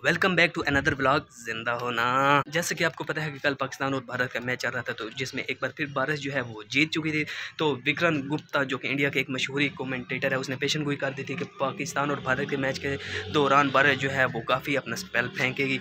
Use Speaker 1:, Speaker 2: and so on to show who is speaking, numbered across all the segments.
Speaker 1: Welcome back to another vlog जिंदा होना। जैसे कि आपको पता है कि कल पाकिस्तान और भारत का मैच चल रहा था, तो जिसमें एक बार फिर भारत जो है वो जीत चुकी थी। तो विक्रम गुप्ता जो कि इंडिया के एक मशहूर कमेंटेटर है, उसने पेशन गोई कर दी थी कि पाकिस्तान और भारत के मैच के दौरान भारत जो है वो काफ़ी अपना स्पेल फेंकेगी,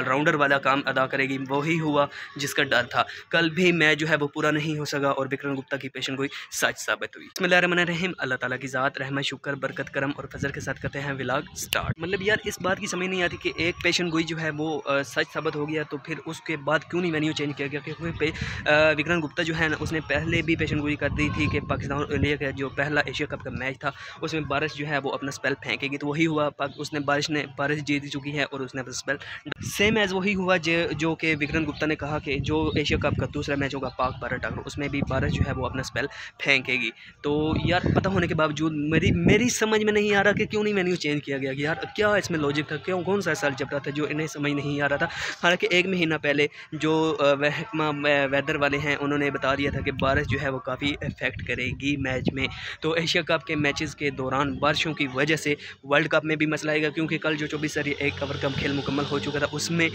Speaker 1: राउंडर वाला काम अदा करेगी। वही हुआ जिसका डर था। कल भी मैच जो है वो पूरा नहीं हो सका और विक्रम गुप्ता की पेशन गोई सच साबित हुई। बिस्मिल्लाहिर्रहमानिर्रहीम। अल्लाह ताला की ज़ात रहमत शुक्र बरकत करम और फजल के साथ करते हैं व्लॉग स्टार्ट। मतलब यार इस बात की समझ नहीं आती कि एक पेशन गोई जो है वो सच साबित हो गया, तो फिर उसके बाद क्यों नहीं वेन्यू चेंज किया गया? क्योंकि विक्रम गुप्ता जो है ना, उसने पहले भी पेशन गोई कर दी थी कि पाकिस्तान और इंडिया का जो पहला एशिया कप का मैच था उसमें बारिश जो है वो अपना स्पेल फेंकेगी। तो वही हुआ, उसने बारिश जीत चुकी है और उसने अपना स्पेल सेम एज वही हुआ जो कि विक्रम गुप्ता ने कहा कि जो एशिया कप का दूसरा मैच होगा पाक भारत टक्कर, उसमें भी बारिश जो है वो अपना स्पेल फेंकेगी। तो यार पता होने के बावजूद मेरी समझ में नहीं आ रहा कि क्यों नहीं मेन्यू चेंज किया गया कि यार क्या इसमें लॉजिक था, क्यों कौन सा साल चल रहा था जो इन्हें समझ नहीं आ रहा था। हालांकि एक महीना पहले जो महकमा वेदर वाले हैं उन्होंने बता दिया था कि बारिश जो है वो काफ़ी इफेक्ट करेगी मैच में। तो एशिया कप के मैचेस के दौरान बारिशों की वजह से वर्ल्ड कप में भी मसला आएगा, क्योंकि कल जो 24 एक ओवर कप खेल मुकम्मल हो चुका था उसमें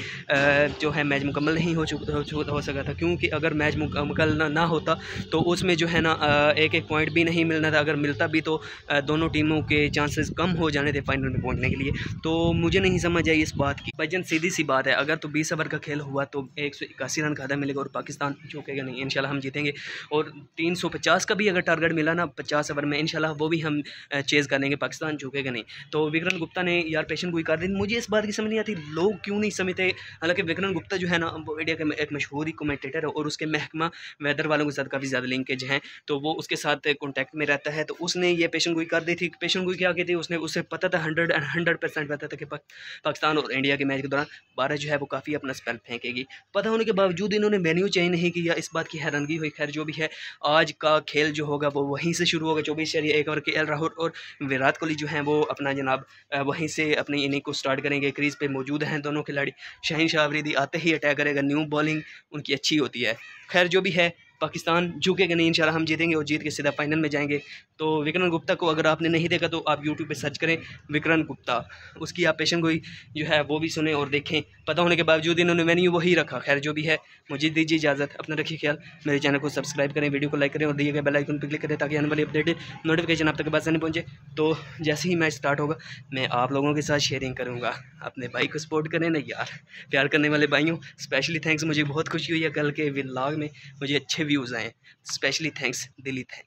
Speaker 1: जो है मैच मुकम्मल नहीं हो सका था, क्योंकि अगर मैच मुकम्मल ना होता तो उसमें जो है ना एक पॉइंट भी नहीं मिलना था। अगर मिलता भी तो दोनों टीमों के चांसेस कम हो जाने थे फाइनल में पहुंचने के लिए। तो मुझे नहीं समझ आई इस बात की। भजन सीधी सी बात है, अगर तो 20 ओवर का खेल हुआ तो 181 रन का आधा मिलेगा और पाकिस्तान चूकेगा नहीं। इंशाल्लाह हम जीतेंगे और 350 का भी अगर टारगेट मिला ना 50 ओवर में, इंशाल्लाह वो भी हम चेज़ कर लेंगे, पाकिस्तान चूकेगा नहीं। तो विक्रम गुप्ता ने यार पेशन गोई कर दी। मुझे इस बात की समझ नहीं आती लोग क्यों नहीं समझते। हालांकि विक्रम गुप्ता जो है ना वो इंडिया का एक मशहूर कमेंटेटर है और उसके महकमा वेदर वालों के साथ काफ़ी ज़्यादा लिंकेज हैं, तो वो उसके साथ कॉन्टैक्ट में रहता है। तो उसने ये पेशन गोई कर दी थी। पेशन गोई क्या की थी, उसे पता था 100% पता था कि पाकिस्तान और इंडिया के मैच के दौरान भारत जो है वो काफ़ी अपना स्पेल फेंकेगी। पता होने के बावजूद इन्होंने वेन्यू चेंज नहीं किया, इस बात की हैरानगी हुई। खैर जो भी है, आज का खेल जो होगा वो वहीं से शुरू होगा। 24 ओवर के एल राहुल और विराट कोहली जो हैं वो अपना जनाब वहीं से अपनी इनिंग को स्टार्ट करेंगे। क्रीज पे मौजूद हैं दोनों खिलाड़ी। शाहीन शाह अफरीदी आते ही अटैक करेगा, न्यू बॉलिंग उनकी अच्छी होती है। खैर जो भी है, पाकिस्तान झुकेगा नहीं, इंशाल्लाह हम जीतेंगे और जीत के सीधा फाइनल में जाएंगे। तो विक्रम गुप्ता को अगर आपने नहीं देखा तो आप यूट्यूब पे सर्च करें विक्रम गुप्ता, उसकी आप पेशन गोई जो है वो भी सुने और देखें। पता होने के बावजूद इन्होंने वेन्यू वही रखा। खैर जो भी है, मुझे दीजिए इजाज़त, अपना रखिए ख्याल। मेरे चैनल को सब्सक्राइब करें, वीडियो को लाइक करें और दिए गए बेल आइकन पर क्लिक करें ताकि आने वाली अपडेटेड नोटिफिकेशन आप तक पास नहीं पहुँचे। तो जैसे ही मैच स्टार्ट होगा मैं आप लोगों के साथ शेयरिंग करूँगा। अपने भाई को सपोर्ट करें ना यार, प्यार करने वाले भाइयों स्पेशली थैंक्स। मुझे बहुत खुशी हुई है कल के व्लॉग में मुझे अच्छे व्यूज़ आए, स्पेशली थैंक्स, दिली थैंक्स।